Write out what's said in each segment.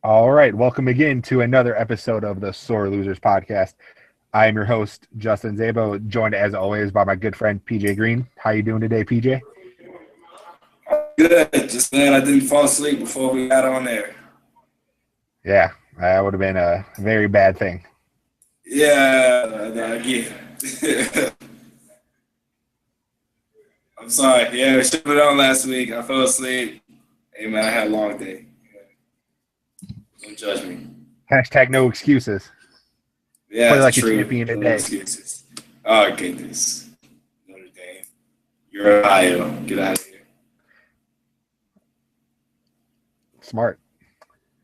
All right, welcome again to another episode of the Sore Losers podcast. I am your host, Justin Zabo, joined as always by my good friend PJ Green. How you doing today, PJ? Good. Just glad I didn't fall asleep before we got on there. Yeah, that would have been a very bad thing. Yeah, I get it. I'm sorry. Yeah, we should have been on last week. I fell asleep. Hey, man, I had a long day. Don't judge me. Hashtag no excuses. Yeah, Play it's like a true. champion No today. excuses. Oh, goodness. Notre Dame. You're Ohio. Get out of here. Smart.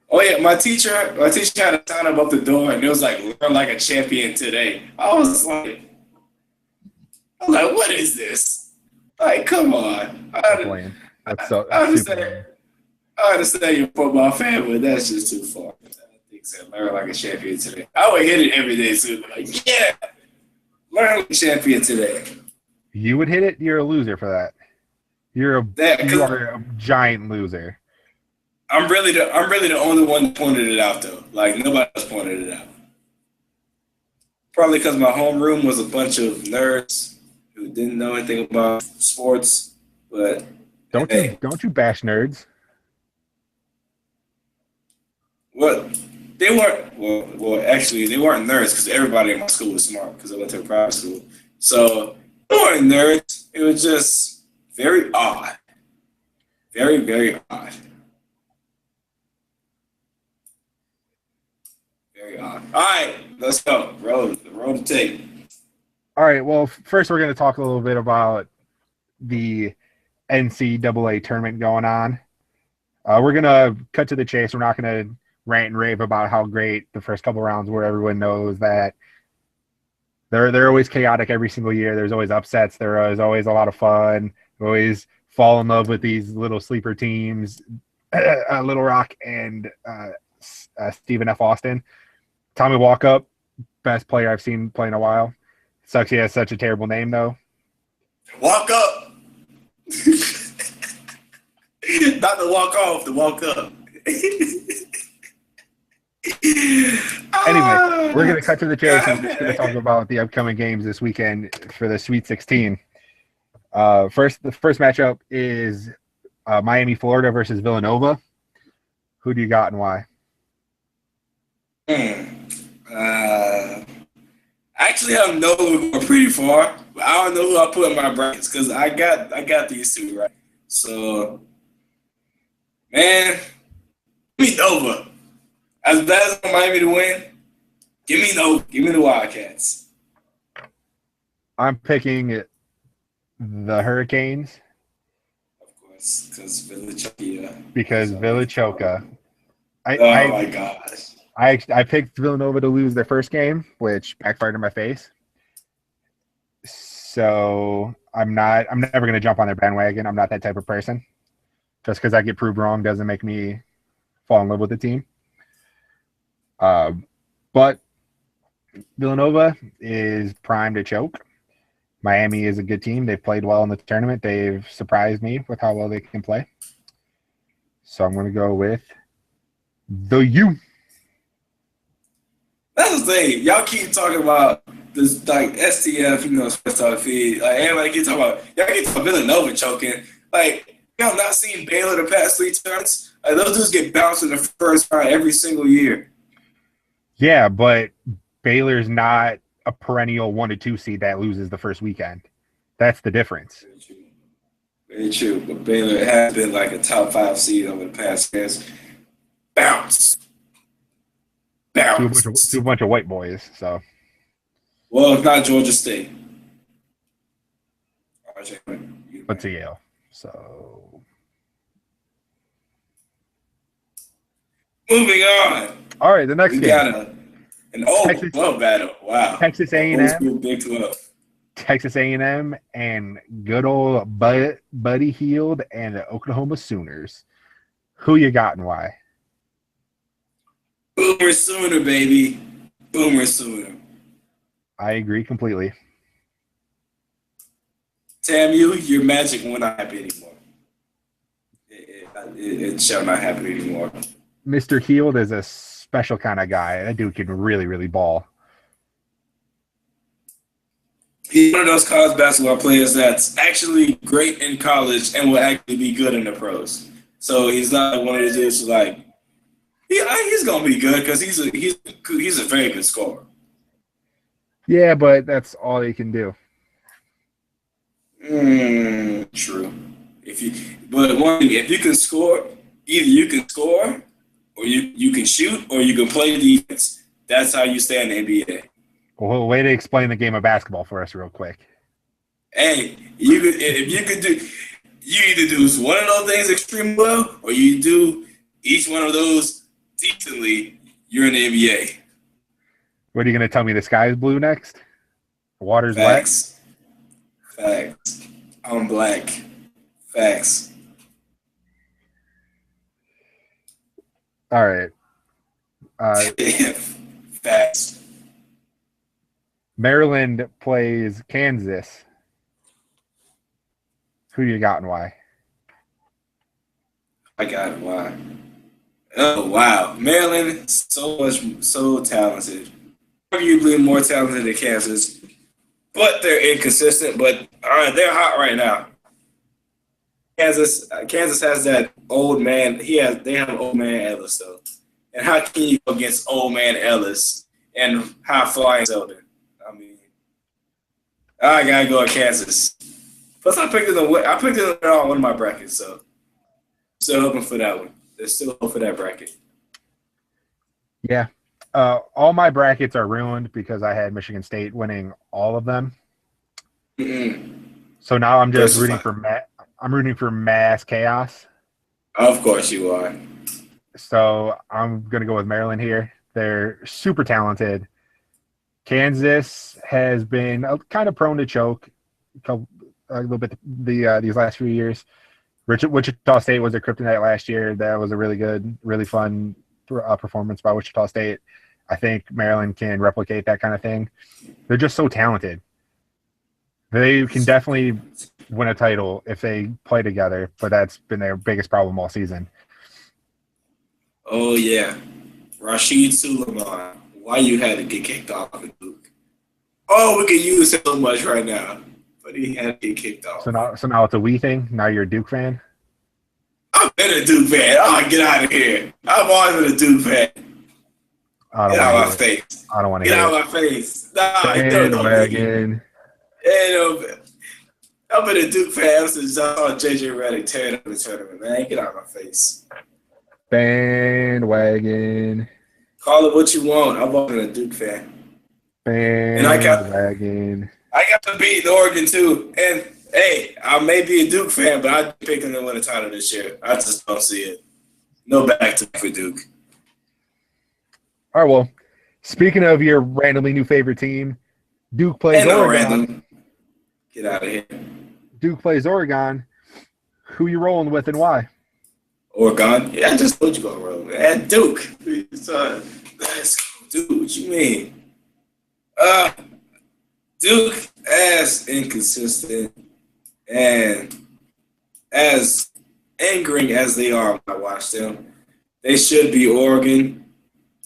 Oh, yeah, my teacher had a sign above the door, and it was like, learn like a champion today. I was like, what is this? Like, come on. Lame. I That's super understand. lame. I understand you're a football fan, but that's just too far. I think so. Learn like a champion today. I would hit it every day too. Like, yeah, learn like a champion today. You would hit it. You're a loser for that. That You because are a giant loser. I'm really the only one that pointed it out though. Like nobody else pointed it out. Probably because my homeroom was a bunch of nerds who didn't know anything about sports. But Don't you hey, don't you bash nerds? what they weren't well actually they weren't nerds because everybody in my school was smart because I went to a private school. So they weren't nerds. It was just very odd. Very, very odd. Very odd. All right, let's go. Roll the tape. All right. Well, first we're going to talk a little bit about the NCAA tournament going on. We're gonna cut to the chase. We're not gonna rant and rave about how great the first couple rounds were. Everyone knows that they're always chaotic every single year. There's always upsets. There is always a lot of fun. We always fall in love with these little sleeper teams, Little Rock and Stephen F. Austin. Tommy Walkup, best player I've seen play in a while. Sucks he has such a terrible name though. Walk up. Not to walk off, to walk up. Anyway, we're going to cut to the chase and we're just going to talk God. about the upcoming games this weekend for the Sweet 16. The first matchup is Miami, Florida versus Villanova. Who do you got and why? Hmm. Uh, Actually, I know who are pretty far, but I don't know who I put in my brackets because I got these two right. So, man, give me Nova. As bad as I want Miami to win, give me Nova. Give me the Wildcats. I'm picking the Hurricanes Of course, because Philadelphia. because Villachoka. I, Oh I my gosh. I picked Villanova to lose their first game, which backfired in my face. So I'm never going to jump on their bandwagon. I'm not that type of person. Just because I get proved wrong doesn't make me fall in love with the team. Uh, but Villanova is primed to choke. Miami is a good team. They've played well in the tournament. They've surprised me with how well they can play. So I'm going to go with the U. That's the thing. Y'all keep talking about this like STF, Sports Talk feed. Like everybody keep talking about y'all keep talking about Villanova choking. Like y'all not seen Baylor the past three times. Like those dudes get bounced in the first round every single year. Yeah, but Baylor's not a perennial 1 to 2 seed that loses the first weekend. That's the difference. Very true. Very true. But Baylor has been like a top five seed over the past years. Bounce. To Bounce. a bunch of white boys. So Well, if not Georgia State. RJ, but to Yale. So moving on. all right, the next We game. got an old Texas 12 battle. Wow. Texas Old A&M, school Big 12. Texas A&M, and good old Buddy Hield and the Oklahoma Sooners. Who you got and why? Boomer Sooner, baby. Boomer Sooner. I agree completely. TAMU, your magic will not happen anymore. It shall not happen anymore. Mr. Heald is a special kind of guy. That dude can really, really ball. He's one of those college basketball players that's actually great in college and will actually be good in the pros. So he's not one of those dudes who's like, he's gonna be good because he's a very good scorer. Yeah, but that's all he can do. True. If you can score, either you can score, or you can shoot, or you can play defense. That's how you stay in the NBA. Well, way to explain the game of basketball for us real quick. Hey, you either do one of those things extremely well, or you do each one of those decently. You're in the NBA. What are you going to tell me? The sky is blue next? The water's Facts. Facts. I'm black. Facts. All right. Facts. Maryland plays Kansas. Who you got and why? I got it. Why? Oh, wow. Maryland, so talented. Arguably more talented than Kansas. But they're inconsistent. But they're hot right now. Kansas has that old man. They have old man Ellis though. And how can you go against old man Ellis and high flying Zeldin? I mean, I gotta go with Kansas. Plus, I picked it on one of my brackets, so still hoping for that one. There's still hope for that bracket. Yeah. All my brackets are ruined because I had Michigan State winning all of them. So now I'm just rooting for mass chaos. Of course you are. So I'm going to go with Maryland here. They're super talented. Kansas has been kind of prone to choke a little bit these last few years. Wichita State was a kryptonite last year. That was a really good, really fun performance by Wichita State. I think Maryland can replicate that kind of thing. They're just so talented. They can definitely win a title if they play together, but that's been their biggest problem all season. Oh, yeah. Rashid Suleiman. Why you had to get kicked off of Duke? Oh, we could use him so much right now, but he had to get kicked off. So now it's a we thing? Now you're a Duke fan? I've been a Duke fan. Oh, get out of here. I've always been a Duke fan. Get out of my face. I don't want to hear it. Get out of my face. Nah, bandwagon. I've been a Duke fan ever since I saw J.J. Redick tear up the tournament, man. Get out of my face. Bandwagon. Call it what you want. I've always been a Duke fan. Bandwagon. I got to beat Oregon, too. And, hey, I may be a Duke fan, but I'm picking them to win the title this year. I just don't see it. No back to for Duke. All right, well, speaking of your randomly new favorite team, Duke plays Oregon. Random. Get out of here. Duke plays Oregon. Who you rolling with and why? Oregon? Yeah, I just told you going to roll. And Duke. Let's go. Dude, what you mean? Duke, as inconsistent and as angering as they are when I watch them, they should be Oregon,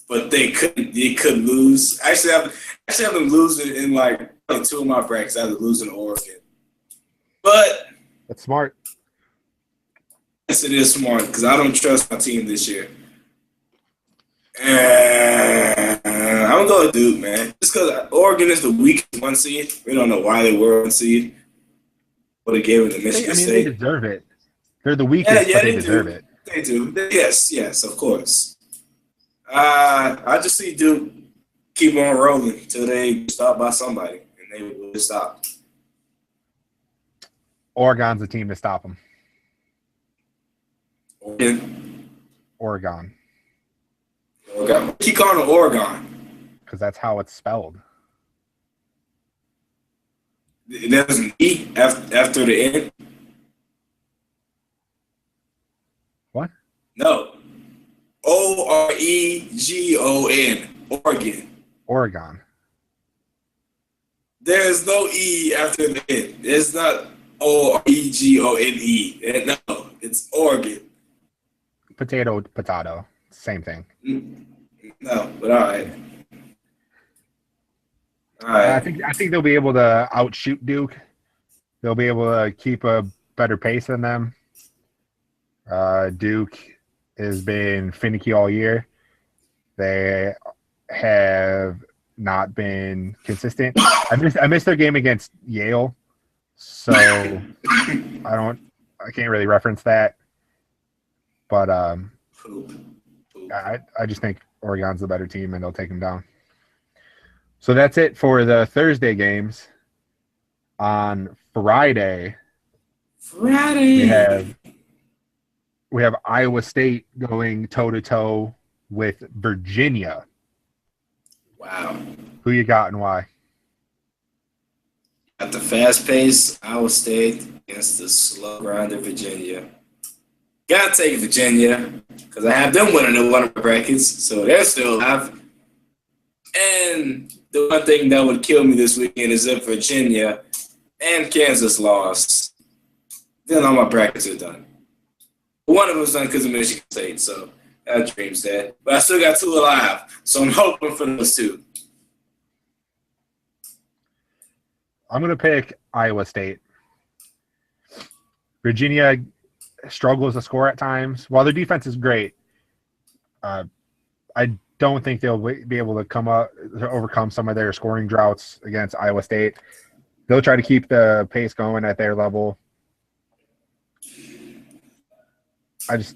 but they could lose. Actually, I have them losing in like two of my brackets. I have them losing to Oregon. But that's smart. Yes, it is smart because I don't trust my team this year. I'm going to Duke, man. Just because Oregon is the weakest one seed. We don't know why they were one seed. But they gave it to Michigan State. They deserve it. They're the weakest, but they deserve it. They do. Yes, of course. I just see Duke keep on rolling until they get stopped by somebody, and they will stop. Oregon's the team to stop them. Oregon. Keep calling it Oregon. Because that's how it's spelled. There's an E after the N. What? No. Oregon. Oregon. Oregon. There's no E after the N. It's not Oregone. No, it's Oregon. Potato. Same thing. No, but all right. All I right. think they'll be able to outshoot Duke. They'll be able to keep a better pace than them. Duke has been finicky all year. They have not been consistent. I missed their game against Yale, so I can't really reference that. But Poop. I just think Oregon's the better team and they'll take them down. So that's it for the Thursday games. On Friday, we have Iowa State going toe-to-toe with Virginia. Wow. Who you got and why? At the fast pace, Iowa State against the slow grinder Virginia. Gotta take Virginia because I have them winning in one of my brackets, so they're still alive. And the one thing that would kill me this weekend is if Virginia and Kansas lost. Then all my brackets are done. One of them's done because of Michigan State, so that dream's dead. But I still got two alive, so I'm hoping for those two. I'm going to pick Iowa State. Virginia struggles to score at times. While their defense is great, I don't think they'll be able to overcome some of their scoring droughts against Iowa State. They'll try to keep the pace going at their level. And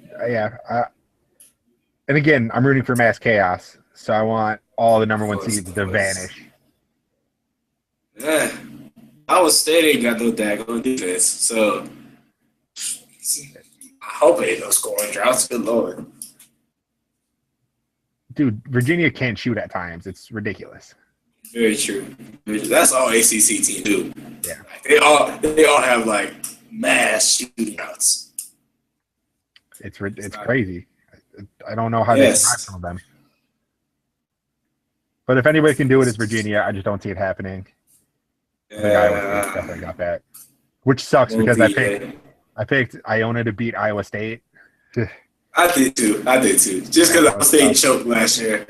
again, I'm rooting for mass chaos, so I want all the number one seeds to vanish. Yeah. Iowa State ain't got no daggone defense, so I hope it ain't no scoring droughts. Good Lord. Dude, Virginia can't shoot at times. It's ridiculous. Very true. That's all ACC teams do. Yeah. Like, they all have like mass shooting outs. It's crazy. I don't know how they survive some of them. But if anybody can do it, it's Virginia. I just don't see it happening. I think Iowa State definitely got that. Which sucks because I picked Iona to beat Iowa State. I did too. Just because Iowa State choked last year.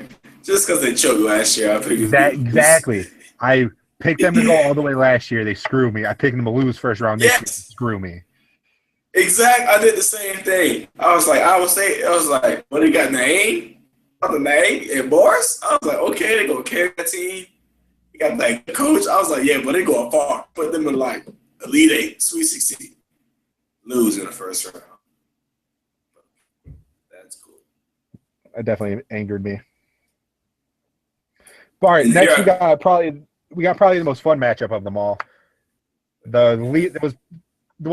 I picked Exactly. I picked them to go all the way last year. They screw me. I picked them to lose first round this year. Screw me. Exactly. I did the same thing. I was like, Iowa State. I was like, what, they got Naeem? The name and Boris? I was like, okay, they gonna carry that team. You got like coach. I was like, yeah, but they going far. Put them in like Elite Eight, Sweet 16. Lose in the first round. That's cool. That definitely angered me. All right, next we got probably the most fun matchup of them all.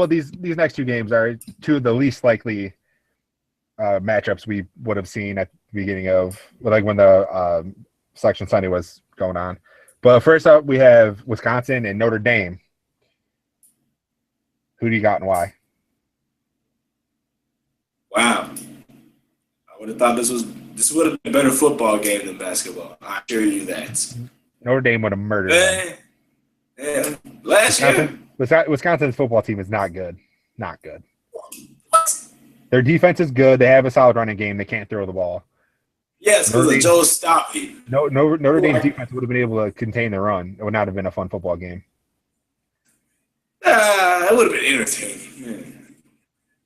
These next two games are two of the least likely matchups we would have seen at the beginning of like when the Selection Sunday was going on. But first up, we have Wisconsin and Notre Dame. Who do you got and why? Wow. I would have thought this would have been a better football game than basketball. I assure you that. Notre Dame would have murdered them. Yeah. Last year. Wisconsin's football team is not good. Not good. What? Their defense is good. They have a solid running game. They can't throw the ball. Yes, because of Joe Stoppy. Notre Dame's defense would have been able to contain the run. It would not have been a fun football game. It would have been entertaining. Yeah.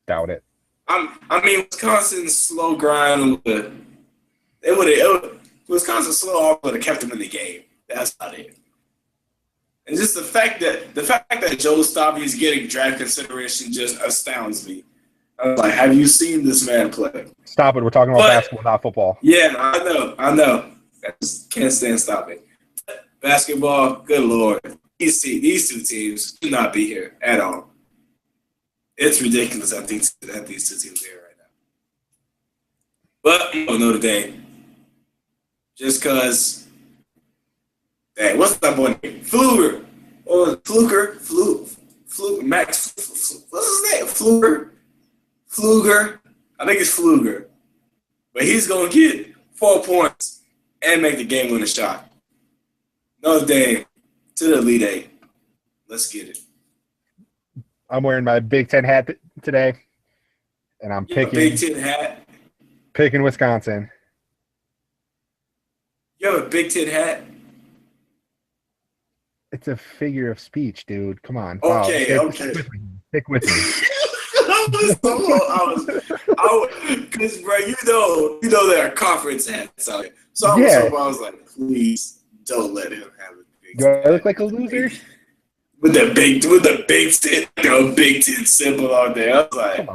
Doubt it. I mean, Wisconsin's slow grind. Wisconsin's slow would have kept them in the game. That's not it. And just the fact that Joe Stoppy is getting draft consideration just astounds me. I was like, have you seen this man play? Stop it. We're talking about basketball, not football. Yeah, I know. I just can't stand stopping. Basketball, good Lord. These two teams should not be here at all. It's ridiculous that these two teams are here right now. But Notre Dame. Just because, hey, what's that boy name? Fluker. Max. What's his name? Fluger. I think it's Fluger. But he's going to get 4 points and make the game-winning shot. Notre Dame to the Elite Eight. Let's get it. I'm wearing my Big Ten hat today, and I'm picking Big Ten hat. Picking Wisconsin. You have a Big Ten hat? It's a figure of speech, dude. Come on. Okay, Wow. okay. Stick with me. Because, bro, you know there are conference hats out there. So I was like, please don't let him have a Big Do Ten. I look like a loser? With the Big Ten symbol on there. I was like,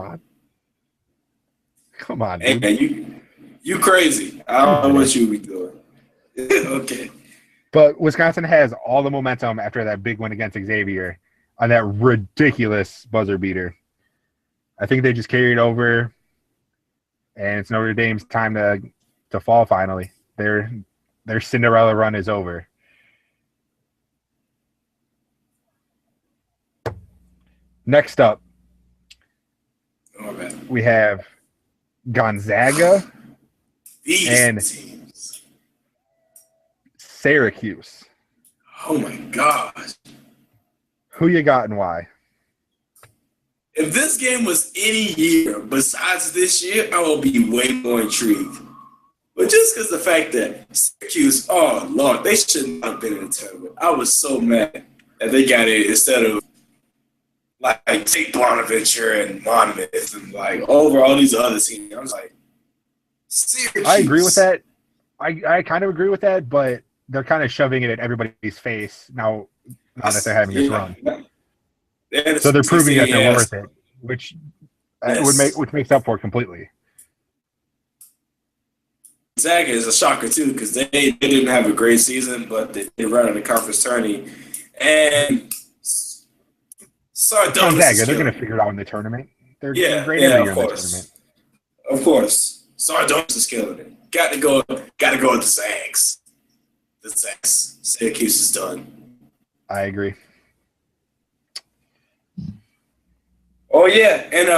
come on, hey, dude. man, you crazy. I don't know what you be doing. Okay. But Wisconsin has all the momentum after that big win against Xavier on that ridiculous buzzer beater. I think they just carried over, and it's Notre Dame's time to fall finally. Their Cinderella run is over. Next up, we have Gonzaga and teams. Syracuse. Oh my gosh. Who you got and why? If this game was any year besides this year, I would be way more intrigued. But just because the fact that Syracuse, oh Lord, they should not have been in the tournament. I was so mad that they got it instead of like Tate Bonaventure and Monmouth and like over all these other teams. I was like, Syracuse. I agree with that. I kind of agree with that, but they're kind of shoving it at everybody's face now that they're having this run. So they're proving that they're worth it, which makes up for it completely. Gonzaga is a shocker too because they didn't have a great season, but they run in the conference tourney. And Gonzaga, they're going to figure it out in the tournament. They're great every year in the tournament. Of course, Sardonis is killing it. Got to go with the Zags. The Zags. Syracuse is done. I agree. Oh yeah, and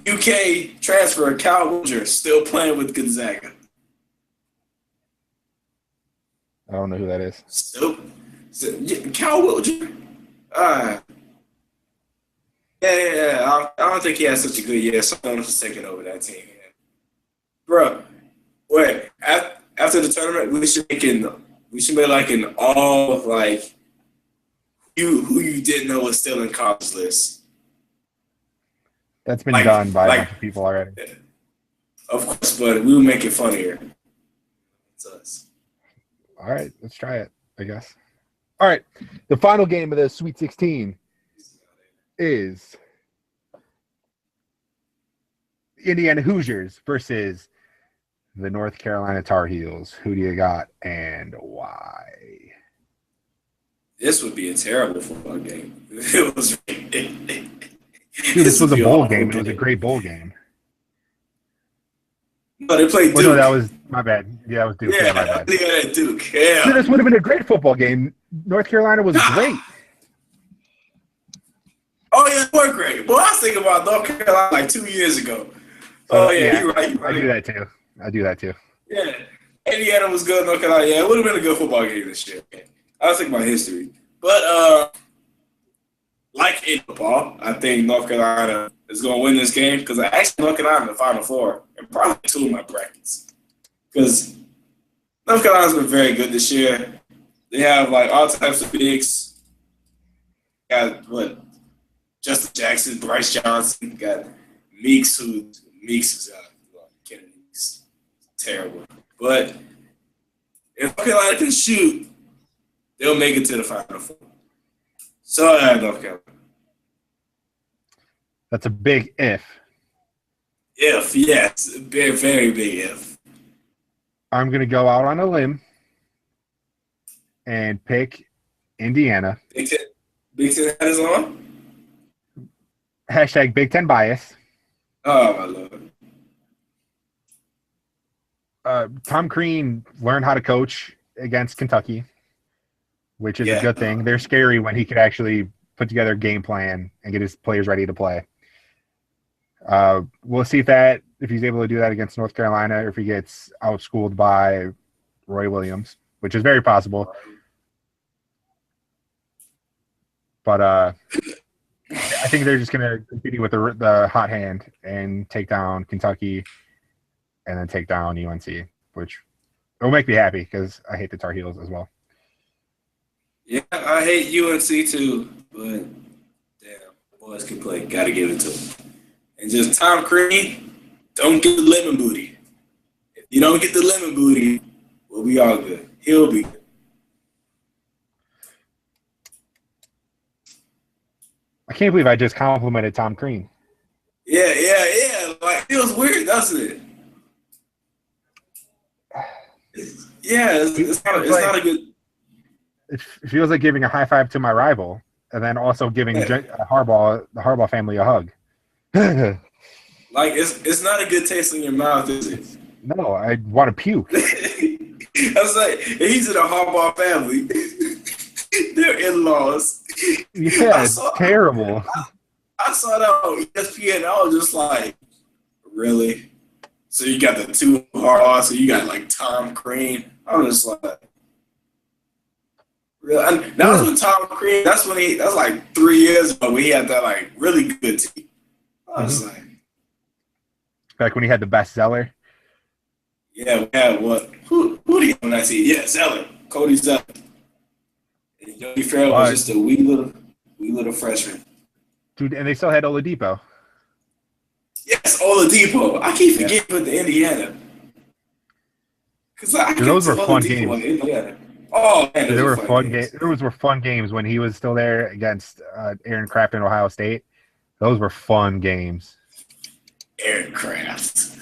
UK transfer Cal Wilger still playing with Gonzaga. I don't know who that is. Still, Cal Wilger. Yeah. I don't think he had such a good year. Someone was taking over that team. Bro, wait. After the tournament, we should make like an all like who you didn't know was still in college list. That's been done by a bunch of people already. Of course, but we will make it funnier. It's us. All right, let's try it, I guess. All right, the final game of the Sweet 16 is Indiana Hoosiers versus the North Carolina Tar Heels. Who do you got and why? This would be a terrible football game. It was. Dude, this was a bowl game. It was a great bowl game. No, they played Duke. No, that was my bad. Yeah, that was Duke. Yeah, my bad. They Duke. Yeah. Dude, this would have been a great football game. North Carolina was great. Oh, yeah, they were great. Well, I was thinking about North Carolina like 2 years ago. Oh, yeah, you're right. I do that too. Yeah. Indiana was good. North Carolina, yeah, it would have been a good football game this year. I was thinking about history. But, like in football, I think North Carolina is going to win this game because I actually North Carolina in the Final Four and probably two of my brackets. Because North Carolina's been very good this year. They have like all types of bigs. Got Justin Jackson, Bryce Johnson. Got Meeks is Kennedy Meeks, terrible. But if North Carolina can shoot, they'll make it to the Final Four. So I have North Carolina. That's a big if. If, yes. A very, very big if. I'm going to go out on a limb and pick Indiana. Big Ten hat is on? Hashtag Big Ten bias. Oh, my Lord. Tom Crean learned how to coach against Kentucky, which is a good thing. They're scary when he could actually put together a game plan and get his players ready to play. We'll see if he's able to do that against North Carolina, or if he gets outschooled by Roy Williams, which is very possible. But I think they're just going to continue with the hot hand and take down Kentucky and then take down UNC, which will make me happy because I hate the Tar Heels as well. Yeah, I hate UNC too, but damn, boys can play. Gotta give it to them. And just Tom Crean, don't get the lemon booty. If you don't get the lemon booty, we'll be all good. He'll be good. I can't believe I just complimented Tom Crean. Yeah. Like, it feels weird, doesn't it? It's not a good. It feels like giving a high five to my rival, and then also giving the Harbaugh family a hug. Like, it's not a good taste in your mouth, is it? No, I want to puke. I was like, he's in the Harbaugh family. They're in-laws. Yeah, it's terrible. I saw that on ESPN. I was just like, really? So you got the two Harbaugh, so you got like Tom Crean. I was just like, really? That was when Tom Crean. That was like 3 years ago when he had that like really good team. I was like, back when he had the best Zeller. Yeah, we had what? Who do you have on that team? Yeah, Zeller, Cody Zeller. And Yogi Ferrell was just a wee little freshman. Dude, and they still had Oladipo. Yes, Oladipo. I keep forgetting with the Indiana. Because those were fun games. Oh man, there were fun games. Those were fun games when he was still there against Aaron Craft in Ohio State. Those were fun games. Aaron Craft.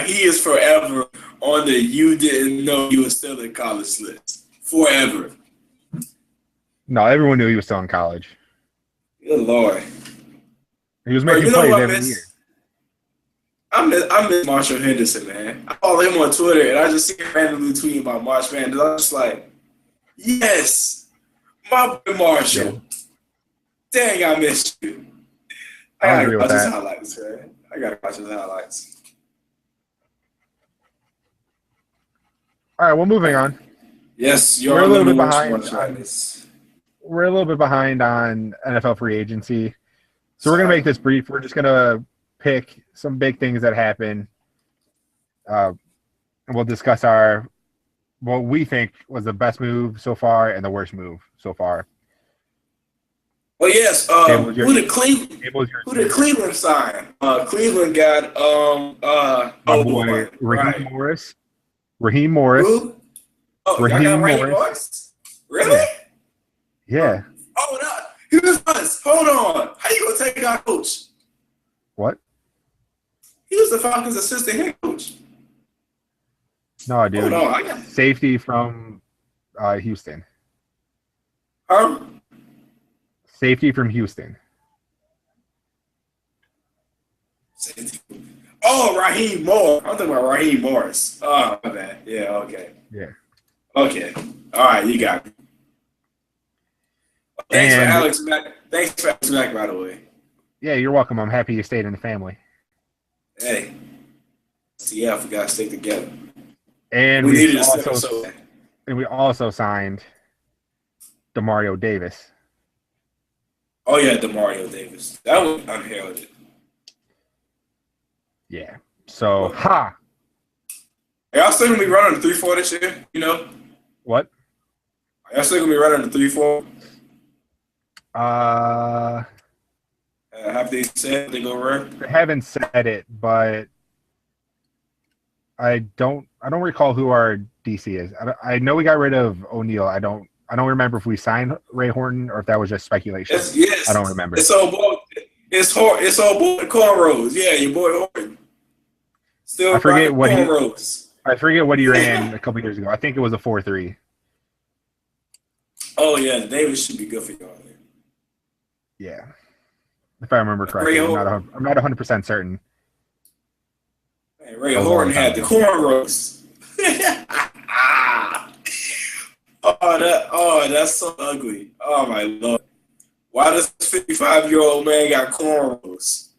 He is forever on the you didn't know you were still in college list. Forever. No, everyone knew he was still in college. Good Lord. He was making plays every year. I miss Marshall Henderson, man. I follow him on Twitter, and I just see him randomly tweeting about Marsh Madness. I'm just like, yes, my boy Marshall. Yeah. Dang, I missed you. I gotta watch his highlights, man. I gotta watch his highlights. All right, well, moving on. Yes, we're a little bit behind. We're a little bit behind on NFL free agency, so we're gonna make this brief. We're just gonna pick some big things that happen. And we'll discuss what we think was the best move so far and the worst move so far. Well, yes. Who did Cleveland sign? Cleveland got Raheem Morris. Raheem Morris. Who? Oh, Raheem Morris. Really? Yeah. Oh no! He was us. Hold on. How you gonna take our coach? What? He was the Falcons' assistant head coach. No, dude. Oh, no, safety from Houston. Safety from Houston. Oh, Raheem Moore. I'm talking about Raheem Morris. Oh, my bad. Yeah, okay. Yeah. Okay. All right, you got me. Thanks for Alex Mack, by the way. Yeah, you're welcome. I'm happy you stayed in the family. Hey. CF, we got to stick together. And we also signed DeMario Davis. Oh, yeah, DeMario Davis. That was unheralded. Yeah. So, Are y'all still going to be running the 3-4 this year? You know? What? Are y'all still going to be running the 3-4? Have they said they go run? They haven't said it, but I don't recall who our DC is. I know we got rid of O'Neal. I don't remember if we signed Ray Horton or if that was just speculation. Yes. I don't remember. It's all boy cornrows. Yeah, your boy Horton. Still I forget what cornrows. I forget what he ran a couple years ago. I think it was a 4.3. Oh yeah, Davis should be good for y'all. Yeah, if I remember correctly, I'm not 100% certain. Man, Ray Horton had the cornrows. That's so ugly. Oh my Lord. Why does 55-year-old man got cornrows?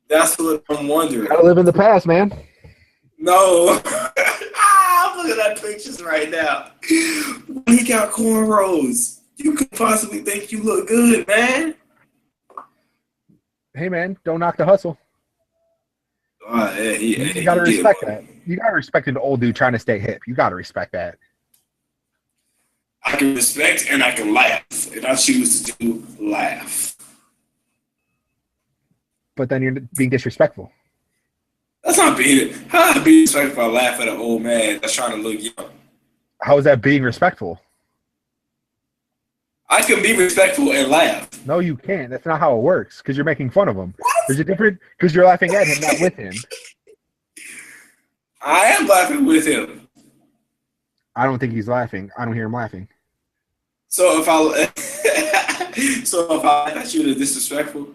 That's what I'm wondering. Gotta live in the past, man. No. I'm looking at pictures right now. He got cornrows. You could possibly think you look good, man. Hey, man, don't knock the hustle. Yeah, You got to he respect did. that. You got to respect an old dude trying to stay hip. You got to respect that. I can respect and I can laugh, and I choose to do laugh. But then you're being disrespectful. That's not being how I be respectful. I laugh at an old man that's trying to look young. How is that being respectful? I can be respectful and laugh. No, you can't. That's not how it works because you're making fun of him. There's a different because you're laughing at him, not with him. I am laughing with him. I don't think he's laughing. I don't hear him laughing. So if I laugh at you, it's disrespectful.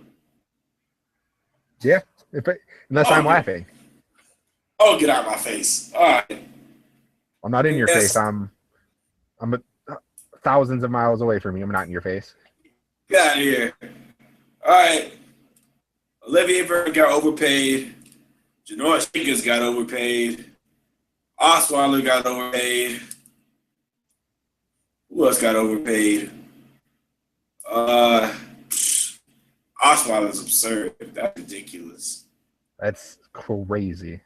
Yeah, unless I'm Okay. laughing. Oh, get out of my face! All right. I'm not in your Yes. face. I'm thousands of miles away from you. I'm not in your face. Get out of here. All right. Olivier Vernon got overpaid. Janoris Jenkins got overpaid. Osweiler got overpaid. Who else got overpaid? Osweiler is absurd. That's ridiculous. That's crazy.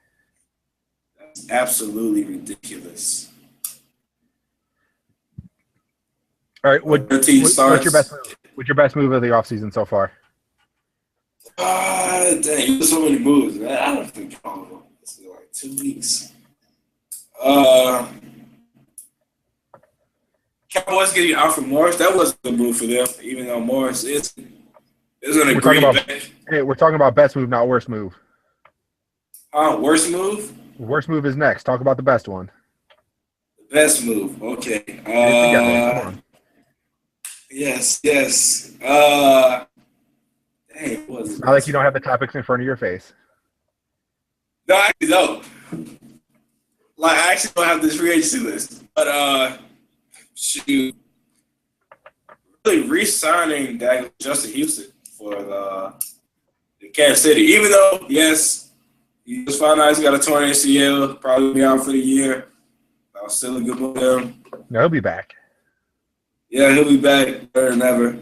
That's absolutely ridiculous. All right, what's your best move? What's your best move of the offseason so far? Dang, there's so many moves, man. I don't think it's like 2 weeks. Cowboys getting Alfred Morris, that wasn't a move for them, even though Morris is an agreement. Hey, we're talking about best move, not worst move. Worst move? Worst move is next. Talk about the best one. Best move, okay. Come on. Yes. Dang, what was it? Not like you don't have the topics in front of your face. No, I actually don't. Like, I actually don't have this free agency list. But, shoot. Really re-signing Justin Houston for the Kansas City. Even though, yes, he just found out he's got a torn ACL, probably be out for the year. I was still a good move with him. No, he'll be back. Yeah, he'll be back better than ever.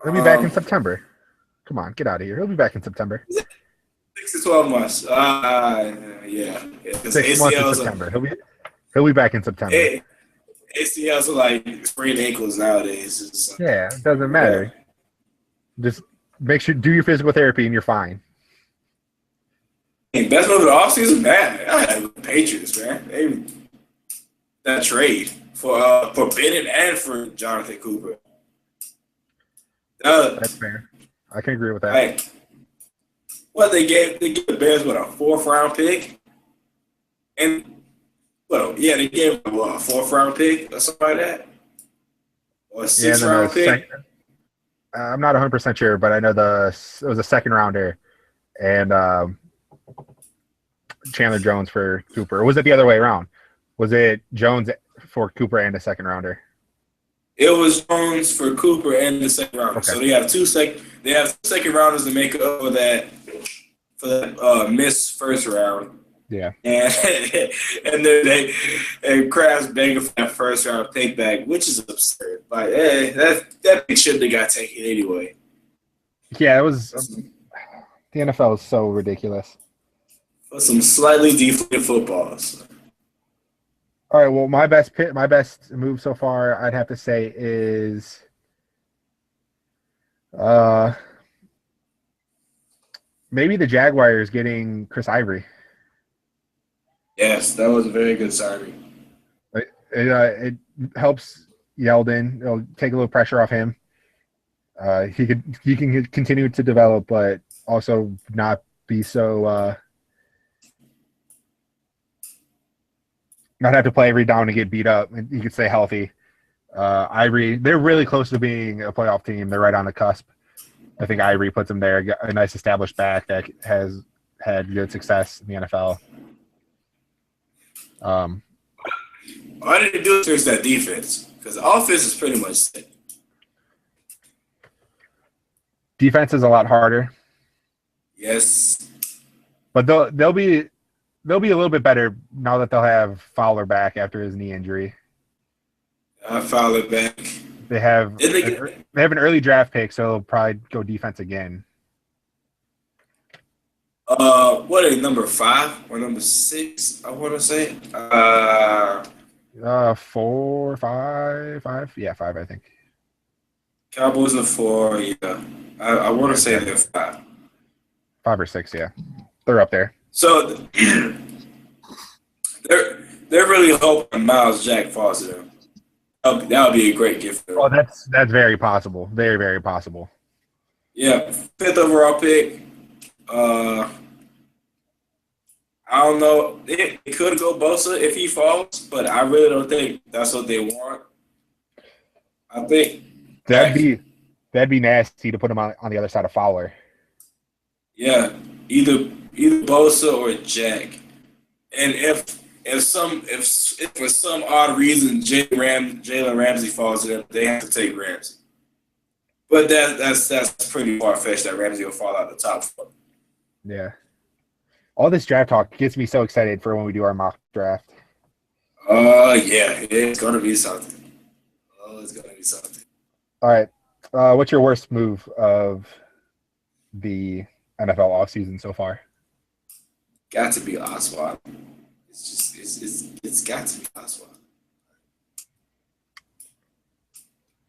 He'll be back in September. Come on, get out of here. He'll be back in September. 6 to 12 months. Yeah. 6 months in September. He'll be back in September. ACLs are like sprained ankles nowadays. Yeah, it doesn't matter. Just make sure do your physical therapy and you're fine. Hey, best move of the offseason, man. I had the Patriots, man. That trade for Bennett and for Jonathan Cooper. That's fair. I can agree with that. Like, what they gave the Bears a 4th round pick, and they gave a 4th round pick or something like that, or a 6th round pick. I'm not 100% sure, but I know it was a 2nd rounder, and Chandler Jones for Cooper. Or was it the other way around? Was it Jones for Cooper and a 2nd rounder? It was Jones for Cooper and the 2nd rounder. Okay. So they have 2 second rounders to make up for that missed 1st round. Yeah. And then Kraft's begging for that 1st round pick back, which is absurd. But that pick shouldn't have got taken anyway. Yeah, it was. The NFL is so ridiculous. For some slightly deflated footballs. All right. Well, my best move so far, I'd have to say, is maybe the Jaguars getting Chris Ivory. Yes, that was a very good signing. It helps Yeldon. It'll take a little pressure off him. He can continue to develop, but also not be so. Not have to play every down and get beat up, and he could stay healthy. Ivory, they're really close to being a playoff team. They're right on the cusp. I think Ivory puts them there. A nice established back that has had good success in the NFL. All they need to do is fix that defense, because the offense is pretty much set. Defense is a lot harder. Yes, but they'll be a little bit better now that they'll have Fowler back after his knee injury. Fowler back. They have an early draft pick, so they'll probably go defense again. What is number 5 or number 6? I want to say. 4, 5, 5. Yeah, 5, I think. Cowboys are 4. Yeah, I want Yeah, to say exactly. they're 5. 5 or 6. Yeah, they're up there. So they're really hoping Miles Jack falls to them. That would be a great gift for Oh, them. that's very possible. Very, very possible. Yeah, 5th overall pick. Uh, I don't know. It could go Bosa if he falls, but I really don't think that's what they want. I think That'd Jack, be that'd be nasty to put him on the other side of Fowler. yeah, either Bosa or Jack. And if for some odd reason Jalen Ramsey falls to them, they have to take Ramsey. But that's pretty far fetched that Ramsey will fall out the top 4. Yeah. All this draft talk gets me so excited for when we do our mock draft. Yeah, it's gonna be something. Oh, it's gonna be something. All right. What's your worst move of the NFL offseason so far? Got to be Oswald. It's got to be Oswald.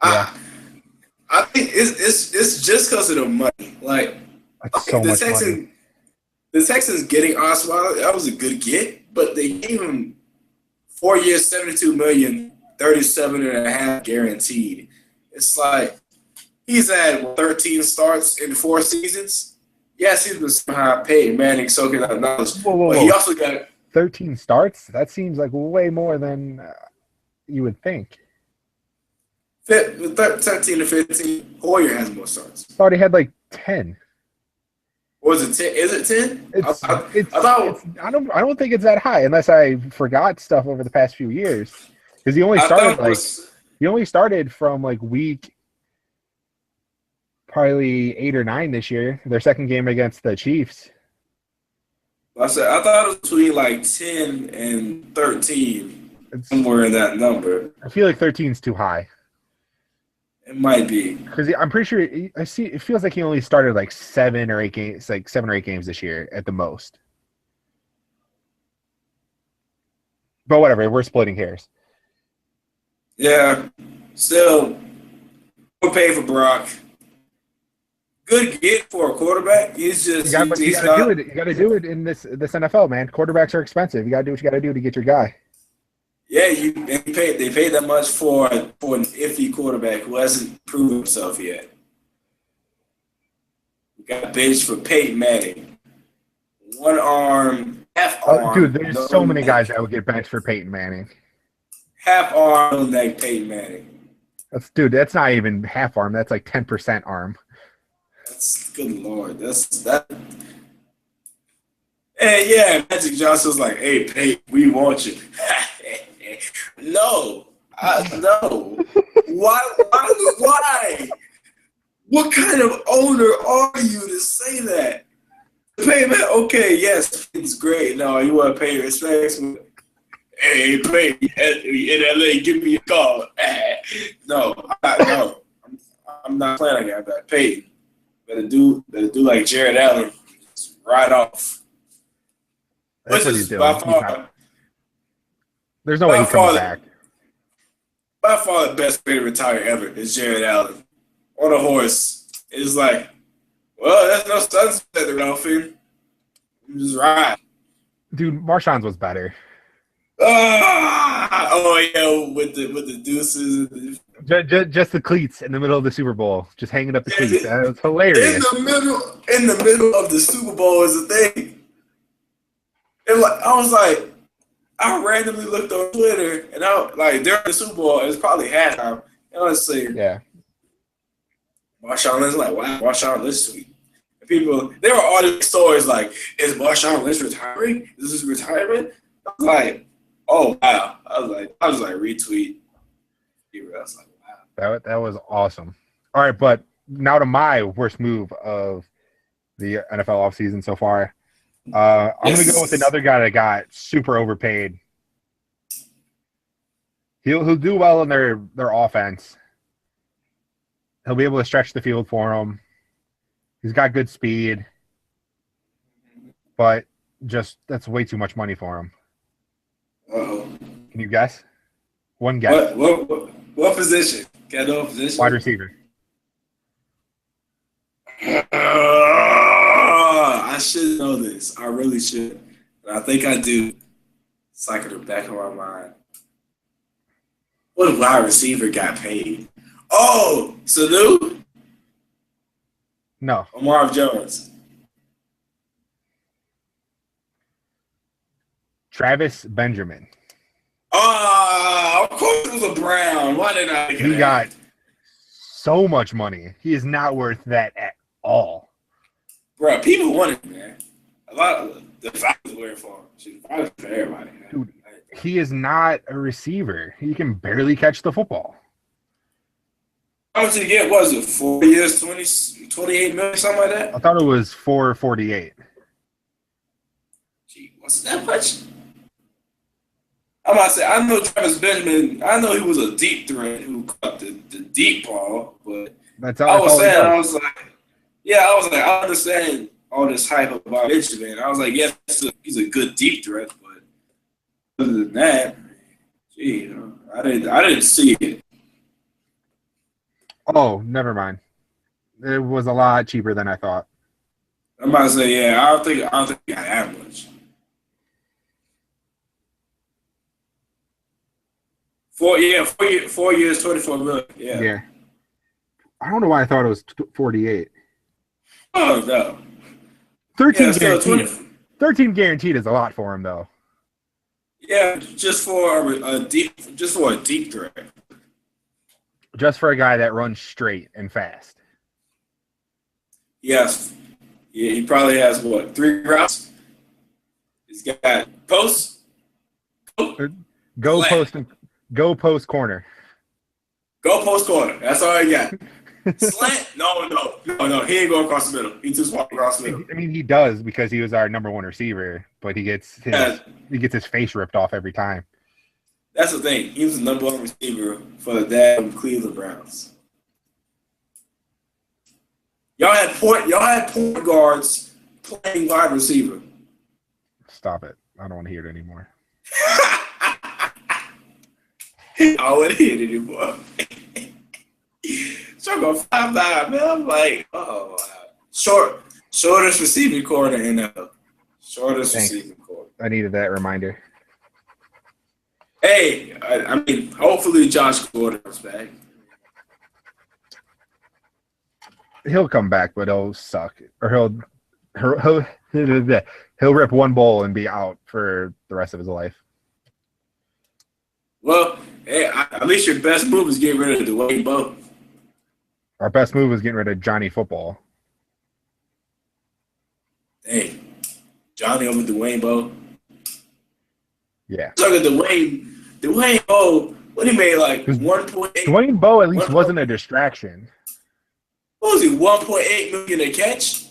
Yeah. I think it's just because of the money. Like That's so the much money. Texans getting Oswald, that was a good get, but they gave him 4 years, 72 million, 37 and a half guaranteed. It's like he's had 13 starts in 4 seasons. Yes, he's been somehow paid Manning soaking that knowledge, Whoa, whoa, but whoa. he also got 13 starts? That seems like way more than you would think. 13 to 15. Hoyer has more starts. Thought he had like 10. Or is it 10? Is it 10? I don't think it's that high unless I forgot stuff over the past few years. Because he only I started thought it was, he only started from like week probably 8 or 9 this year. Their second game against the Chiefs. I thought it was between like 10 and 13, It's, somewhere in that number. I feel like 13 is too high. It might be. Because I'm pretty sure I see it feels like he only started like 7 or 8 games, like 7 or 8 games this year at the most. But whatever, we're splitting hairs. Yeah. Still, we'll pay for Brock. Good get for a quarterback. He's just You got he's to not. do it. You got to do it in this NFL, man. Quarterbacks are expensive. You got to do what you got to do to get your guy. Yeah, they paid that much for an iffy quarterback who hasn't proven himself yet. We got bench for Peyton Manning. One arm, half arm. Dude, there's no so many neck. guys that would get benched for Peyton Manning. Half arm, no neck, Peyton Manning. That's not even half arm. That's like 10% arm. That's good lord. That's that. And yeah, Magic Johnson's like, "Hey, Peyton, we want you." No, no. Why? What kind of owner are you to say that? Pay man, okay, yes, it's great. No, you want to pay respects. Hey, pay in LA, give me a call. No, no, I'm not planning on that. Pay. Better do like Jared Allen, just ride off. That's Which what he's is doing. There's no way he comes back. By far the best way to retire ever is Jared Allen on a horse. It's like, well, there's no sunset around him. Just ride. Dude, Marshawn's was better. Oh yeah, with the deuces. Just the cleats in the middle of the Super Bowl, just hanging up the cleats. That was hilarious. In the middle of the Super Bowl is the thing. And like I was like, I randomly looked on Twitter, and I like during the Super Bowl, it was probably halftime. And I was saying, Yeah. Marshawn Lynch, like, wow, Marshawn Lynch sweet. And people, there were all these stories like, is Marshawn Lynch retiring? Is this retirement? I was like, oh wow. I was like retweet. I was like, wow. That was awesome. All right, but now to my worst move of the NFL offseason so far. I'm going to go with another guy that got super overpaid. He'll do well in their offense. He'll be able to stretch the field for them. He's got good speed. but just that's way too much money for him. Uh-oh. Can you guess? One guess. What position? Got no position? Wide receiver. I should know this. I really should. But I think I do. It's like in the back of my mind. What wide receiver got paid? Oh, Sanu? No. Or Marv Jones? Travis Benjamin. Oh, of course it was a Brown. Why did I think of He that? got so much money. He is not worth that at all. Bro, people want it, man. A lot of the Falcons were for him. Shoot, Falcons for everybody, man. Dude, he is not a receiver. He can barely catch the football. How much did he get? What was it 4 years, 28 million, something like that? I thought it was 448. Gee, what's that much? I'm about to say, I know Travis Benjamin. I know he was a deep threat who caught the deep ball, but That's I was saying, I was like, I understand all this hype about Benjamin. I was like, yes, he's a good deep threat, but other than that, gee, I didn't see it. Oh, never mind. It was a lot cheaper than I thought. I'm about to say, yeah, I don't think he got that much. 4 years, 24 million. Yeah. I don't know why I thought it was 48. Oh no. 13 Yeah, still guaranteed. 13 guaranteed is a lot for him, though. Yeah, just for a deep threat. Just for a guy that runs straight and fast. Yes. Yeah, he probably has 3 routes. He's got post. Go post corner. Go post corner. That's all he got. Slant? No. He ain't going across the middle. He's too small across the middle. I mean, he does because he was our number one receiver, but he gets his face ripped off every time. That's the thing. He was the number one receiver for the damn Cleveland Browns. Y'all had point guards playing wide receiver. Stop it. I don't want to hear it anymore. I wouldn't hear it anymore. So I go 5'9", man. I'm like, oh wow. Shortest receiving core in the NFL. Shortest receiving core. I needed that reminder. Hey, I mean, hopefully Josh Gordon's back. He'll come back, but he'll suck, or he'll rip one bowl and be out for the rest of his life. Well, hey, at least your best move is getting rid of Dwayne Bowe. Our best move was getting rid of Johnny Football. Hey, Johnny over Dwayne Bowe. Yeah. Look at Dwayne Bowe. What he made like 1.8. Dwayne Bowe at least wasn't a distraction. What was he? 1.8 million a catch.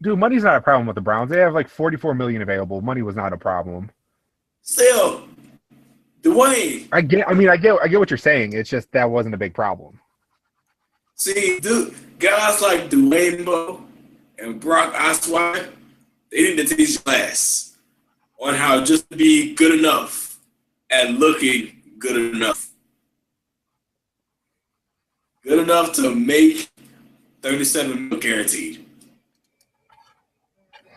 Dude, money's not a problem with the Browns. They have like 44 million available. Money was not a problem. Still, Dwayne. I get what you're saying. It's just that wasn't a big problem. See, dude, guys like Dwayne Bowe and Brock Osweiler, they need to teach class on how just to be good enough and looking good enough. Good enough to make 37 million guaranteed.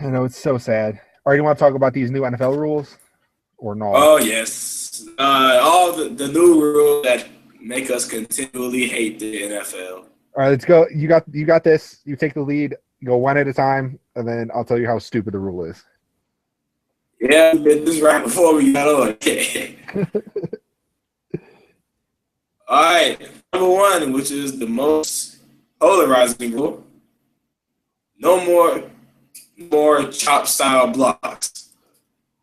I know, it's so sad. All right, you want to talk about these new NFL rules? Or no? Oh, yes. All the new rules that make us continually hate the NFL. All right, let's go. You got this. You take the lead. Go one at a time, and then I'll tell you how stupid the rule is. Yeah, this is right before we got on. All right, number 1, which is the most polarizing rule. No more chop style blocks.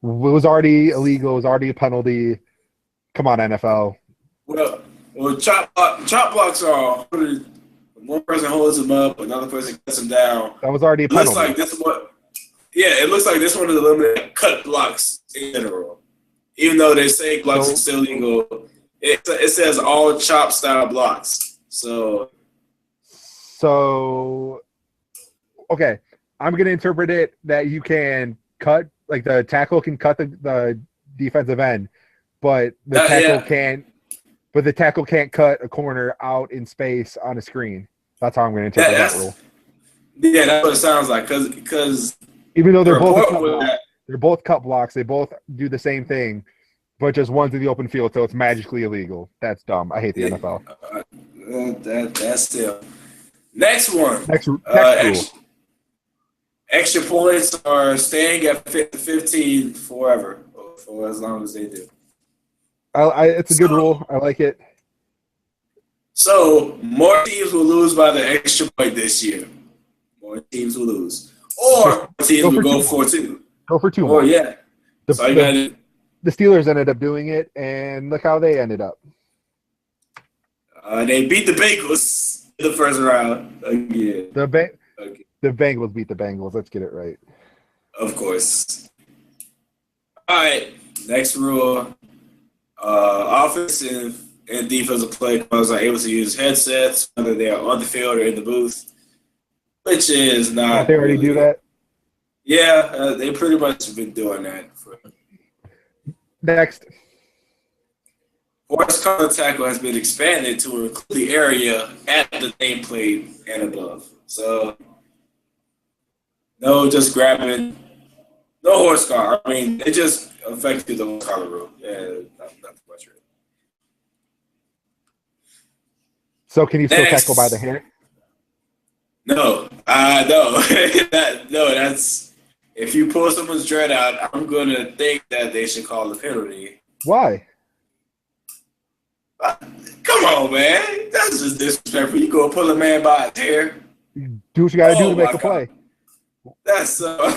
It was already illegal. It was already a penalty. Come on, NFL. Well, chop blocks are one person holds him up, another person cuts him down. That was already a penalty. It looks like this one is eliminated cut blocks in general. Even though they say blocks are still legal, it says all chop style blocks. So okay. I'm going to interpret it that you can cut, like the tackle can cut the defensive end, but the tackle Yeah. can't. But the tackle can't cut a corner out in space on a screen. That's how I'm going to interpret that rule. Yeah, that's what it sounds like. Because even though the they're both report cut was blocks, that they're both cut blocks. They both do the same thing, but just one's in the open field, so it's magically illegal. That's dumb. I hate the NFL. That's still next one. Next rule. Extra points are staying at 15 forever, for as long as they do. It's a good rule. I like it. So more teams will lose by the extra point this year. More teams will lose, or more teams will go for 2. Go for 2 Oh more. yeah. The Steelers ended up doing it, and look how they ended up. They beat the Bengals in the first round again. The Bengals beat the Bengals. Let's get it right. Of course. All right. Next rule. Offensive and defensive play callers are able to use headsets, whether they are on the field or in the booth, which is not. Don't they already do that? Yeah, they pretty much have been doing that. Next. Force contact tackle has been expanded to include the area at the nameplate and above. So, no, just grabbing. No horse car. I mean, it just affected the horse collar rule. Yeah, not much really. So can you still tackle by the hair? No, no. No, that's if you pull someone's dread out, I'm gonna think that they should call the penalty. Why? Come on, man. That's just disrespectful. You go pull a man by his hair. Do what you gotta do to make a play. That's like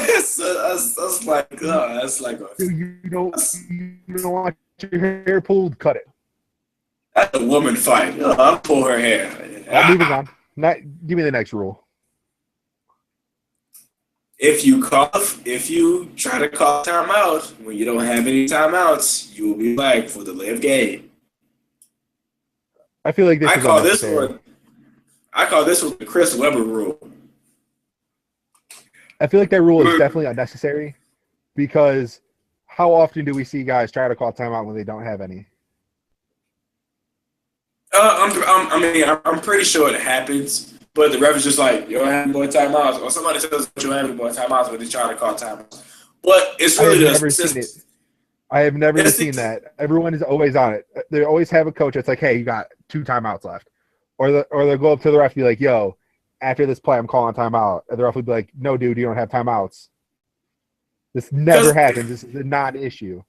that's like a, you don't want your hair pulled, cut it. That's a woman fight. I'll pull her hair. Moving on. Give me the next rule. If you try to call timeout when you don't have any timeouts, you will be flagged for delay of game. I feel like I call this one the Chris Webber rule. I feel like that rule is definitely unnecessary because how often do we see guys try to call timeout when they don't have any? I'm pretty sure it happens, but the ref is just like, you don't have any more timeouts, or somebody says you don't have any more timeouts, but they try to call timeouts. But it's really I have never seen that. Everyone is always on it. They always have a coach that's like, hey, you got 2 timeouts left. Or they'll go up to the ref and be like, yo, after this play, I'm calling timeout. And the ref will be like, no, dude, you don't have timeouts. This never happens. This is a non-issue.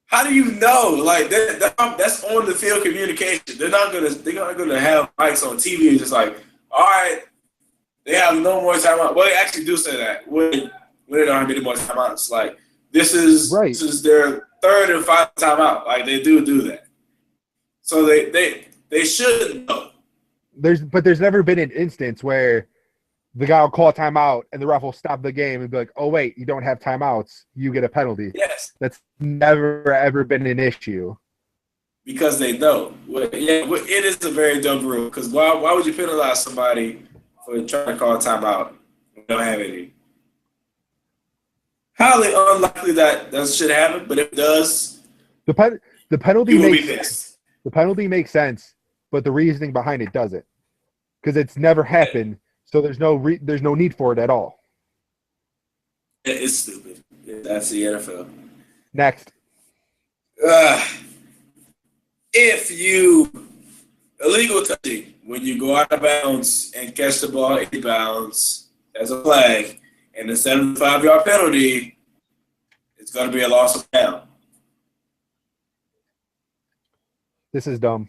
How do you know? Like that's on the field communication. They're not gonna have mics on TV and just like, all right, they have no more timeout. Well, they actually do say that when they don't have any more timeouts. Like this is their 3rd and final timeout. Like they do that. So they should know. There's never been an instance where the guy will call timeout and the ref will stop the game and be like, oh, wait, you don't have timeouts. You get a penalty. Yes. That's never, ever been an issue. Because they know. It is a very dumb rule. Because why would you penalize somebody for trying to call a timeout when they don't have any? Highly unlikely that should happen, but if it does, the penalty makes sense. The penalty makes sense, but the reasoning behind it doesn't. Because it's never happened. So there's no need for it at all. It's stupid. That's the NFL. Next. If you illegal touching when you go out of bounds and catch the ball in bounds, that's a flag, and the 75-yard penalty, it's going to be a loss of down. This is dumb.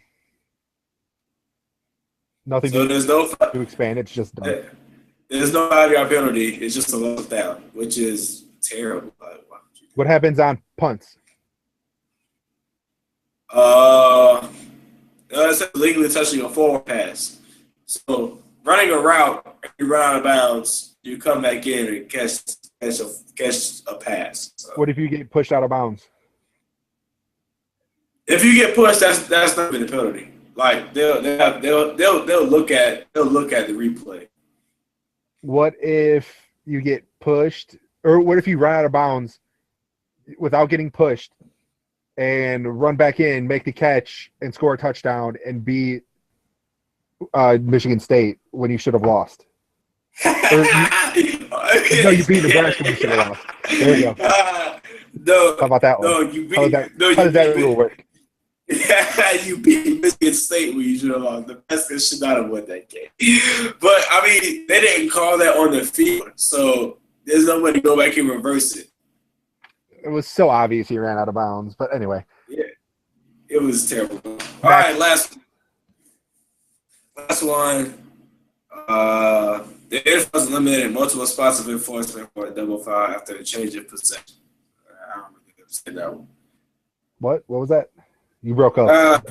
Nothing there's no to expand. It's just dumb. There's no 5-yard penalty. It's just a loss down, which is terrible. What happens on punts? It's legally touching a forward pass. So running a route, you run out of bounds, you come back in and catch a pass. So, what if you get pushed out of bounds? If you get pushed, that's not been a penalty. Like they'll look at the replay. What if you get pushed, or what if you run out of bounds without getting pushed and run back in, make the catch, and score a touchdown and beat Michigan State when you should have lost? Or you beat Nebraska when you should have lost. There you go. No, How about that one? no, you beat. How does that rule work? You beat Michigan State when you should have lost. Nebraska should not have won that game. But I mean, they didn't call that on the field, so there's no way to go back and reverse it. It was so obvious he ran out of bounds. But anyway. Yeah, it was terrible. All right, last one. The NFL was limited multiple spots of enforcement for a double foul after a change of possession. I don't really understand that one. What was that? You broke up.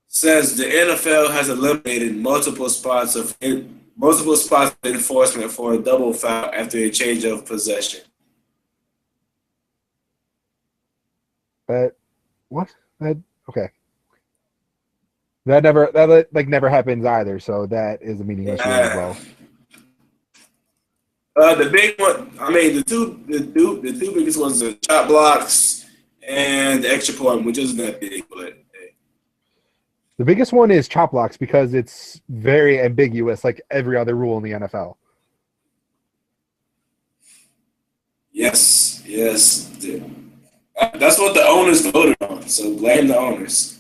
Says the NFL has eliminated multiple spots of enforcement for a double foul after a change of possession. What? Okay. That never happens either, so that is a meaningless rule as well. The big one, I mean, the two biggest ones are chop blocks and the extra point, which isn't that big, but hey. The biggest one is chop blocks because it's very ambiguous, like every other rule in the NFL. Yes. That's what the owners voted on, so blame the owners.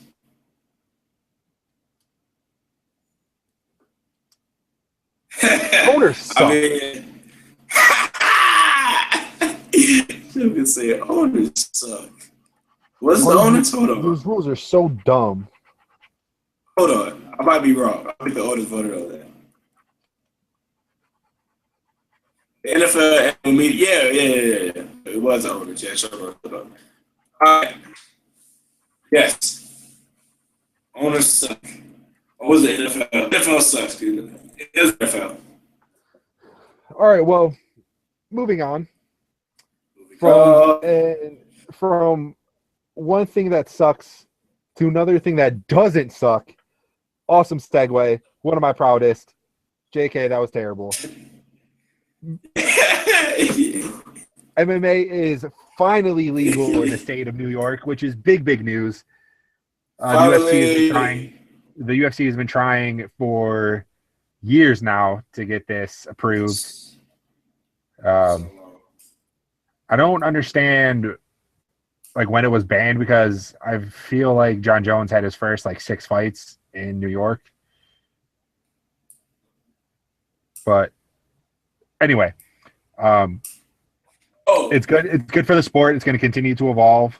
Owners suck. I mean, you can say owners suck. What's the owners? Hold on. Those rules are so dumb. Hold on. I might be wrong. I think the owners voted on that. The NFL and media. Yeah. It was the owners. Yeah, sure. All right. Yes. Owners suck. What was the NFL? NFL sucks, dude. It is NFL. All right, well, moving on. From one thing that sucks to another thing that doesn't suck. Awesome segue. One of my proudest. JK, that was terrible. MMA is finally legal in the state of New York, which is big news. The UFC has been trying for years now to get this approved. I don't understand like when it was banned because I feel like John Jones had his first like 6 fights in New York. But anyway, it's good. It's good for the sport. It's going to continue to evolve.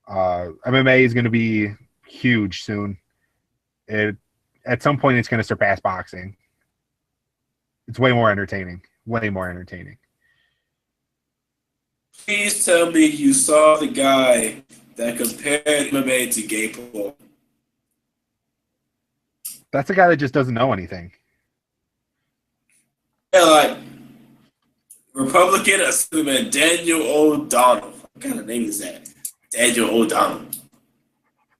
MMA is going to be huge soon. At some point, it's going to surpass boxing. It's way more entertaining. Way more entertaining. Please tell me you saw the guy that compared MMA to gay porn. That's a guy that just doesn't know anything. Yeah, like Republican Assemblyman Daniel O'Donnell. What kind of name is that? Daniel O'Donnell.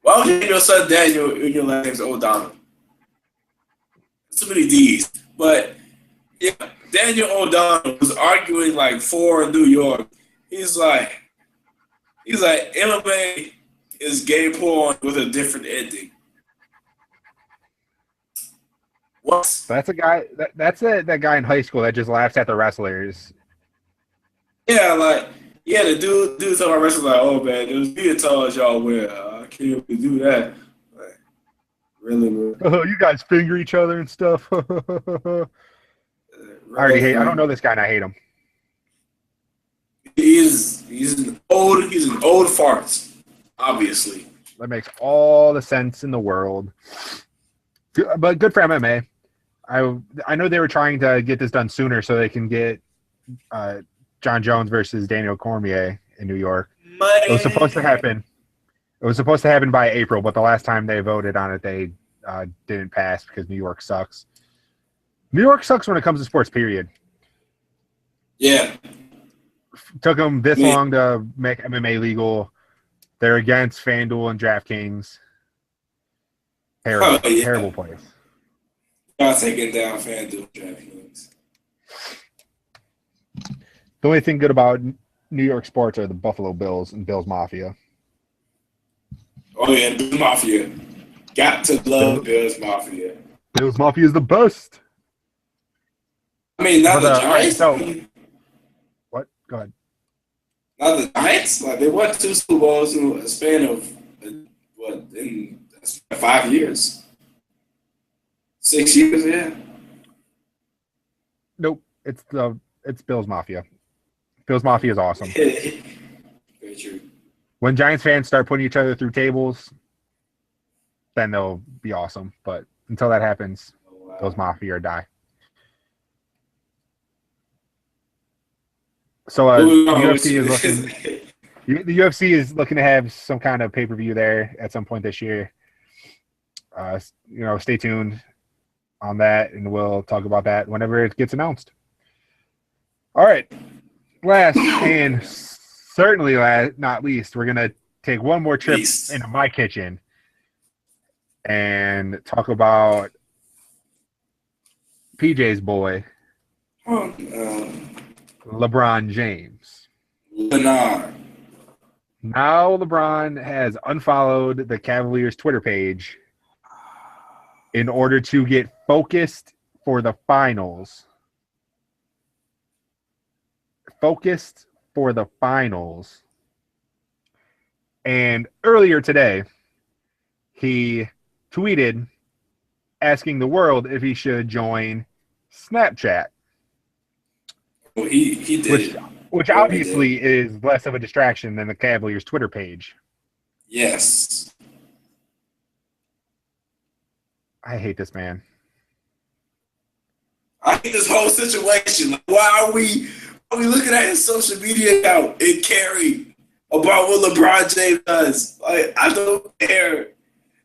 Why would you name your son Daniel and your last name's O'Donnell? Too many D's. But yeah, Daniel O'Donnell was arguing like for New York. He's like MMA is gay porn with a different ending. What? That's a guy. That's that guy in high school that just laughs at the wrestlers. Yeah, the dude talking about wrestlers like, oh man, it was me as tall as y'all wear. I can't really do that. Like, really? Oh, you guys finger each other and stuff. I already hate. I don't know this guy, and I hate him. He's an old fart, obviously. That makes all the sense in the world. But good for MMA. I know they were trying to get this done sooner so they can get John Jones versus Daniel Cormier in New York. It was supposed to happen. It was supposed to happen by April, but the last time they voted on it, they didn't pass because New York sucks. New York sucks when it comes to sports, period. Yeah. Took them this long to make MMA legal. They're against FanDuel and DraftKings. Terrible place. Y'all taking down FanDuel DraftKings. The only thing good about New York sports are the Buffalo Bills and Bills Mafia. Oh yeah, the Bills Mafia. Got to love Bills Mafia. Bills Mafia is the best. I mean, not the Giants. So, what? Go ahead. Not the Giants. Like they won 2 Super Bowls in a span of in 5 years, 6 years. Yeah. Nope. It's Bills Mafia. Bills Mafia is awesome. Very true. When Giants fans start putting each other through tables, then they'll be awesome. But until that happens, Bills Mafia or die. So the UFC is looking to have some kind of pay-per-view there at some point this year. Stay tuned on that, and we'll talk about that whenever it gets announced. All right. Last and certainly not least, we're going to take one more trip into my kitchen and talk about PJ's boy, LeBron James. Now LeBron has unfollowed the Cavaliers Twitter page in order to get focused for the finals. And earlier today, he tweeted asking the world if he should join Snapchat. Well, he did. Which obviously is less of a distraction than the Cavaliers Twitter page. Yes. I hate this man. I hate this whole situation. Like, why are we looking at his social media account and caring about what LeBron James does? Like, I don't care.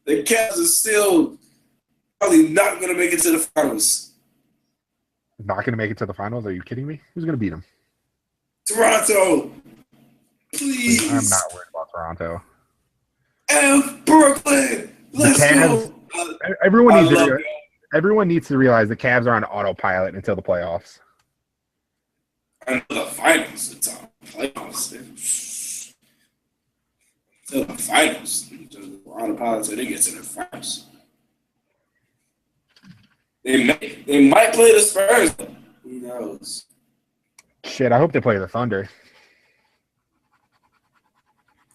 The Cavs are still probably not going to make it to the finals. Not going to make it to the finals? Are you kidding me? Who's going to beat them? Toronto. Please. I'm not worried about Toronto. Brooklyn. Let's go. Everyone needs to realize the Cavs are on autopilot until the playoffs. Until the finals. It's on playoffs. Until the finals. We're on autopilot until they get to the finals. They might play the Spurs. Who knows? Shit, I hope they play the Thunder.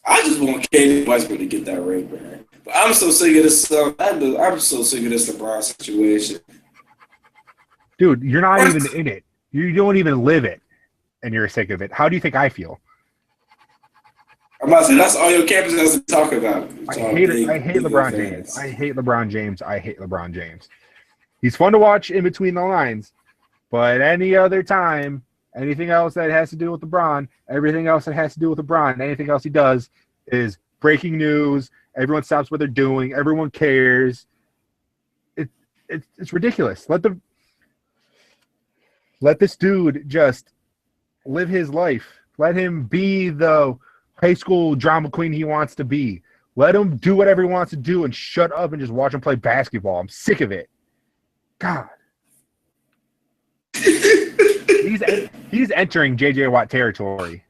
I just want KD Westbrook to get that ring, man. But I'm so sick of this. I'm so sick of this LeBron situation. Dude, you're not even in it. You don't even live it, and you're sick of it. How do you think I feel? I'm about to say, that's all your campus has to talk about. I hate LeBron James. I hate LeBron James. He's fun to watch in between the lines, but any other time, anything else that has to do with LeBron, everything else that has to do with LeBron, anything else he does is breaking news. Everyone stops what they're doing. Everyone cares. It's ridiculous. Let this dude just live his life. Let him be the high school drama queen he wants to be. Let him do whatever he wants to do and shut up and just watch him play basketball. I'm sick of it. God. He's entering J.J. Watt territory.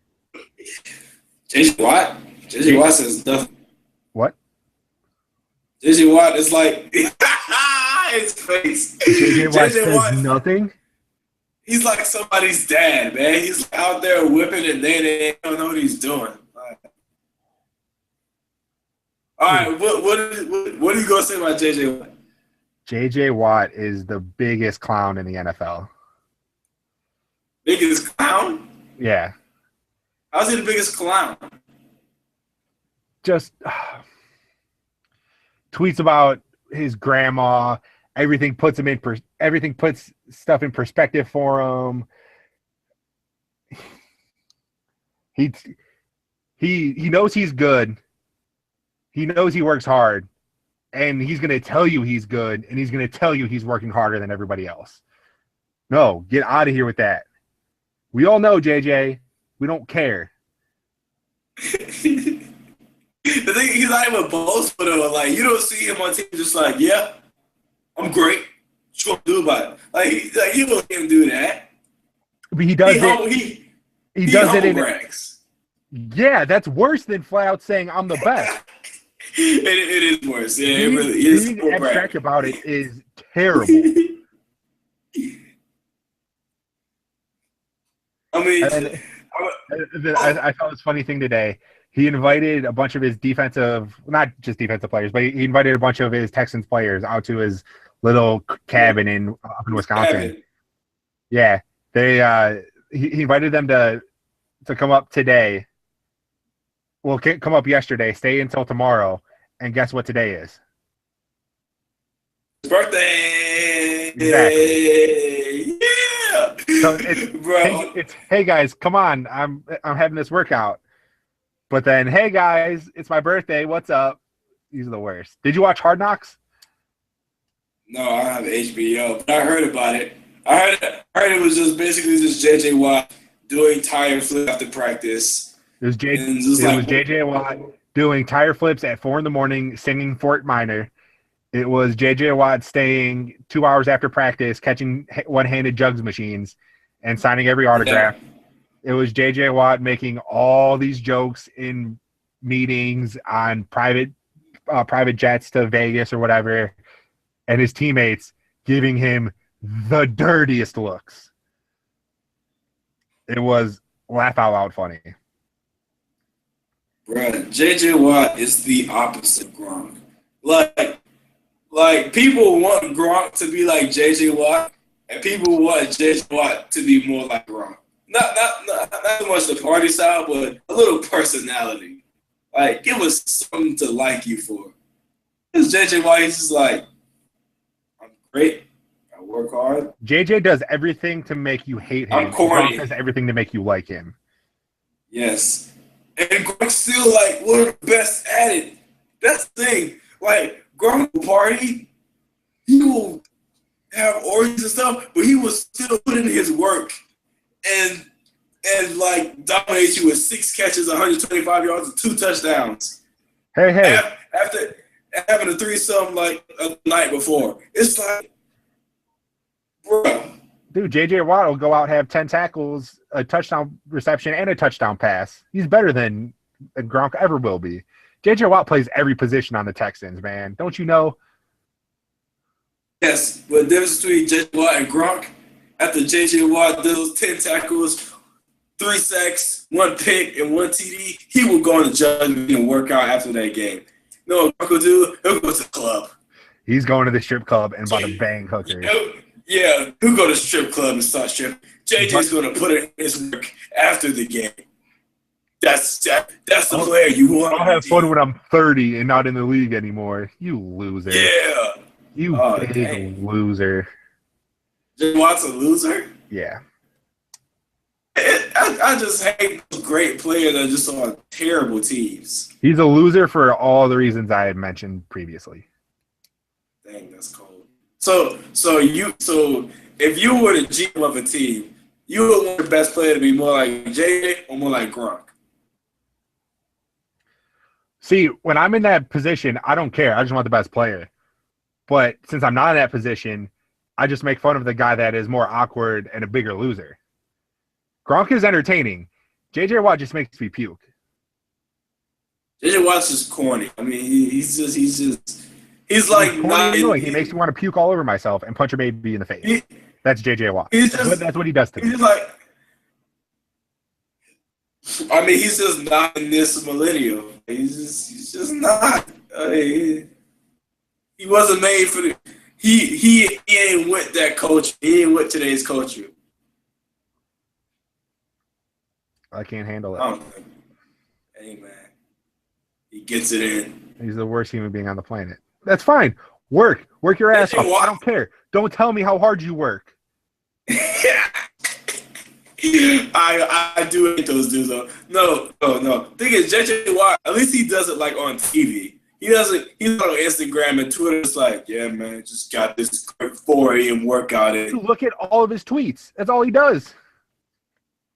J.J. Watt? J.J. Watt says nothing. What? J.J. Watt is like his face. J.J. Watt says nothing? He's like somebody's dad, man. He's out there whipping and they don't know what he's doing. All right, what are you going to say about J.J. Watt? J.J. Watt is the biggest clown in the NFL. Biggest clown? Yeah. How's he the biggest clown? Just tweets about his grandma. Everything puts stuff in perspective for him. He knows he's good. He knows he works hard, and he's going to tell you he's good, and he's going to tell you he's working harder than everybody else. No, get out of here with that. We all know, JJ. We don't care. The thing, he's not even boastful though. Like, you don't see him on TV just like, yeah, I'm great. What you gonna do about it? Like you don't hear him do that. But he does it He He does it humble in brags. yeah, that's worse than flat out saying I'm the best. It is worse. Yeah, it Being, really is being humble abstract brag. about it is terrible. I mean, And oh, I saw this funny thing today. He invited a bunch of his defensive, not just defensive players, but he invited a bunch of his Texans players out to his little cabin up in Wisconsin. Kevin. Yeah, they he invited them to come up today. Well, come up yesterday, stay until tomorrow, and guess what today is? Birthday. Exactly. Yeah. So it's Bro. it's hey guys, come on, I'm having this workout. But then, hey guys, it's my birthday. What's up? These are the worst. Did you watch Hard Knocks? No, I don't have HBO, but I heard about it. I heard it was just basically just JJ Watt doing tire flip after practice. It was And just it like was JJ Watt doing tire flips at 4 a.m, singing Fort Minor. It was JJ Watt staying 2 hours after practice, catching one-handed jugs machines, and signing every autograph. yeah. It was JJ Watt making all these jokes in meetings on private jets to Vegas or whatever, and his teammates giving him the dirtiest looks. It was laugh out loud funny. Bruh, JJ Watt is the opposite of Gronk. Like people want Gronk to be like JJ Watt, and people want JJ Watt to be more like Gronk. Not so much the party style, but a little personality. Like, give us something to like you for. Because JJ Watt, he's just like, I'm great. I work hard. JJ does everything to make you hate him. I'm corny. Gronk does everything to make you like him. Yes. And Gronk's still like one of the best at it. That's the thing. Like, Gronk will party, he will have orgies and stuff, but he will still put in his work and like dominate you with 6 catches, 125 yards, and 2 touchdowns. Hey. After having a threesome like a night before. It's like, bro. Dude, JJ Watt will go out, have 10 tackles, a touchdown reception, and a touchdown pass. He's better than Gronk ever will be. JJ Watt plays every position on the Texans, man. Don't you know? Yes, but the difference between JJ Watt and Gronk, after JJ Watt does 10 tackles, 3 sacks, 1 pick, and 1 TD, he will go on the judgment and work out after that game. You know what Gronk will do? He'll go to the club. He's going to the strip club and about to bang hookers. Yeah, he'll go to the strip club and start stripping. JJ's going to put in his work after the game. That's the player you want. I'll have fun when I'm 30 and not in the league anymore. You loser. Yeah. You big loser. JJ Watt's a loser? Yeah. I just hate those great players that are just on terrible teams. He's a loser for all the reasons I had mentioned previously. Dang, that's cold. So if you were the GM of a team, you would want the best player to be more like JJ or more like Gronk? See, when I'm in that position, I don't care. I just want the best player. But since I'm not in that position, I just make fun of the guy that is more awkward and a bigger loser. Gronk is entertaining. JJ Watt just makes me puke. JJ Watt's just corny. I mean, he's like not. He makes me want to puke all over myself and punch a baby in the face. That's JJ Watt. That's what he does to me. He's like, I mean, he's just not in this millennium. He's just not. He wasn't made for the. He ain't with that culture. He ain't with today's culture. I can't handle it. Hey man, he gets it in. He's the worst human being on the planet. That's fine. Work your ass off. I don't care. Don't tell me how hard you work. I do hate those dudes though. No. Thing is, JJ Watt, at least he does it like on TV. He doesn't. He's on Instagram and Twitter. It's like, yeah, man, just got this quick 4 a.m. workout in. Look at all of his tweets. That's all he does.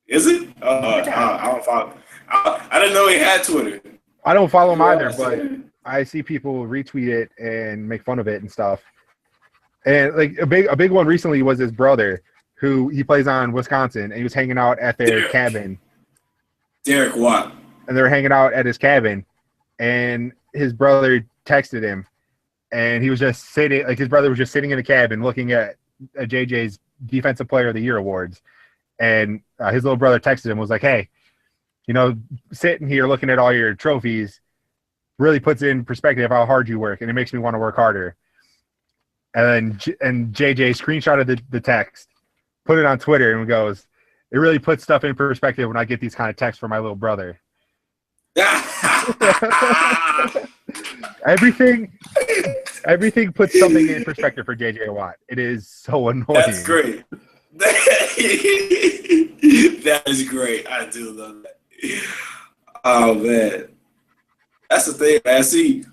Is it? I don't follow. I didn't know he had Twitter. I don't follow him either, but I see people retweet it and make fun of it and stuff. And like a big one recently was his brother, who he plays on Wisconsin, and he was hanging out at their cabin Derek Watt. and they were hanging out at his cabin, and his brother texted him, and he was just sitting, like his brother was just sitting in the cabin looking at JJ's Defensive Player of the Year awards, and his little brother texted him, was like, "Hey, sitting here looking at all your trophies really puts in perspective how hard you work, and it makes me want to work harder." And then JJ screenshotted the text, put it on Twitter, and goes, "It really puts stuff in perspective when I get these kind of texts from my little brother." Everything puts something in perspective for JJ Watt. It is so annoying. That's great. That is great. I do love that. Oh man, that's the thing, man. See,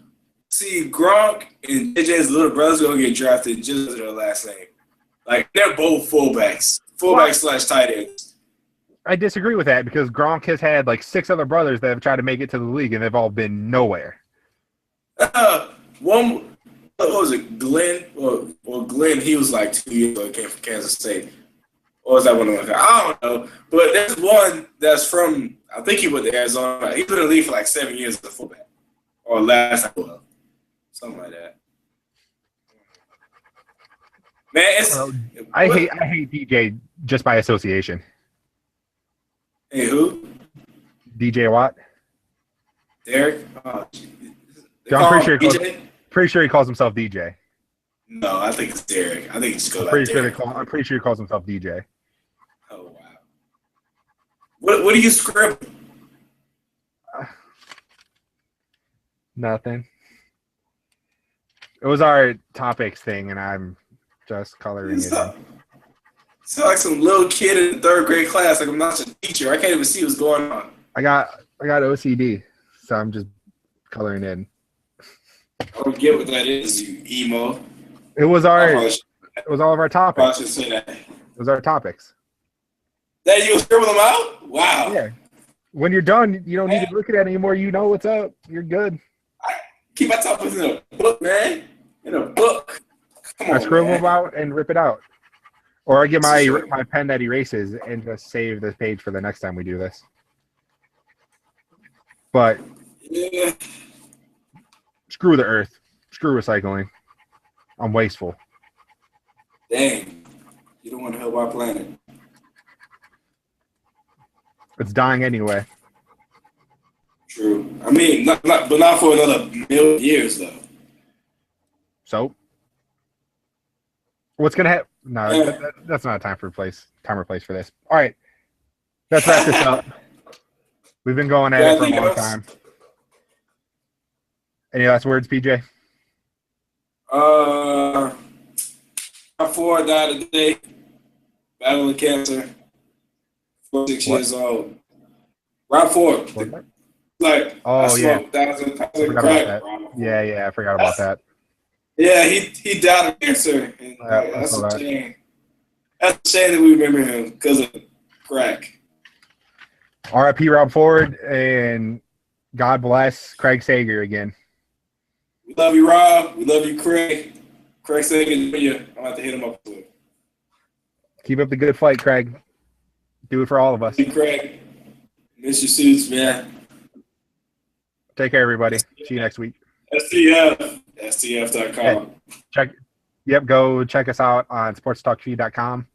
Gronk and JJ's little brothers gonna get drafted just as their last name. Like they're both fullbacks / tight ends. I disagree with that because Gronk has had like 6 other brothers that have tried to make it to the league, and they've all been nowhere. One, what was it, Glenn? Or Glenn, he was like 2 years old, came from Kansas State. Or was that one of them? I don't know. But there's one that's from, I think he went to Arizona. He's been in the league for like 7 years as a fullback. Or last time, well, something like that. Man, I hate DJ just by association. Hey, who? DJ Watt. Derek? Oh, I'm pretty sure he calls himself DJ. No, I think it's Derek. I think it's I'm pretty sure he calls himself DJ. Oh wow. What do you script? Nothing. It was our topics thing, and I'm just coloring it in. It's like some little kid in the 3rd grade class. Like I'm not a teacher. I can't even see what's going on. I got OCD, so I'm just coloring in. I don't get what that is, you emo. It was all of our topics. I should say that. It was our topics. That you scribble them out? Wow. Yeah. When you're done, you don't need to look at it anymore. You know what's up. You're good. Keep my topics in a book, man. In a book. Come on, I scribble them out and rip it out. Or I get my pen that erases and just save this page for the next time we do this. But yeah. Screw the earth. Screw recycling. I'm wasteful. Dang. You don't want to help our planet. It's dying anyway. True. I mean, not for another million years, though. So? What's going to happen? No, that's not a time or place for this. All right. Let's wrap this up. We've been going at it for a long time. Any last words, PJ? My 4 died today, battling cancer, 46 years old. Rob Ford, like, oh yeah, thousand crack. Yeah, I forgot about that. Yeah, he died of cancer. And, that's a shame. That's a shame that we remember him because of crack. R.I.P. Rob Ford, and God bless Craig Sager again. We love you, Rob. We love you, Craig. Craig Sager, Jr. I'm about to hit him up. Keep up the good fight, Craig. Do it for all of us. Hey, Craig. Miss your suits, man. Take care, everybody. See you next week. STF.com. Go check us out on sportstalkfeed.com.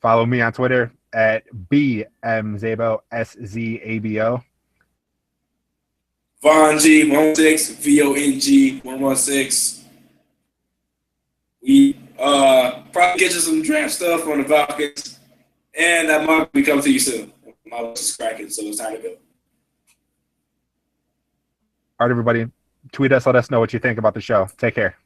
Follow me on Twitter at BMZabo, SZABO. Von G116, VONG116. We probably get you some draft stuff on the Falcons, and that might be coming to you soon. My voice is cracking, so it's time to go. All right, everybody. Tweet us. Let us know what you think about the show. Take care.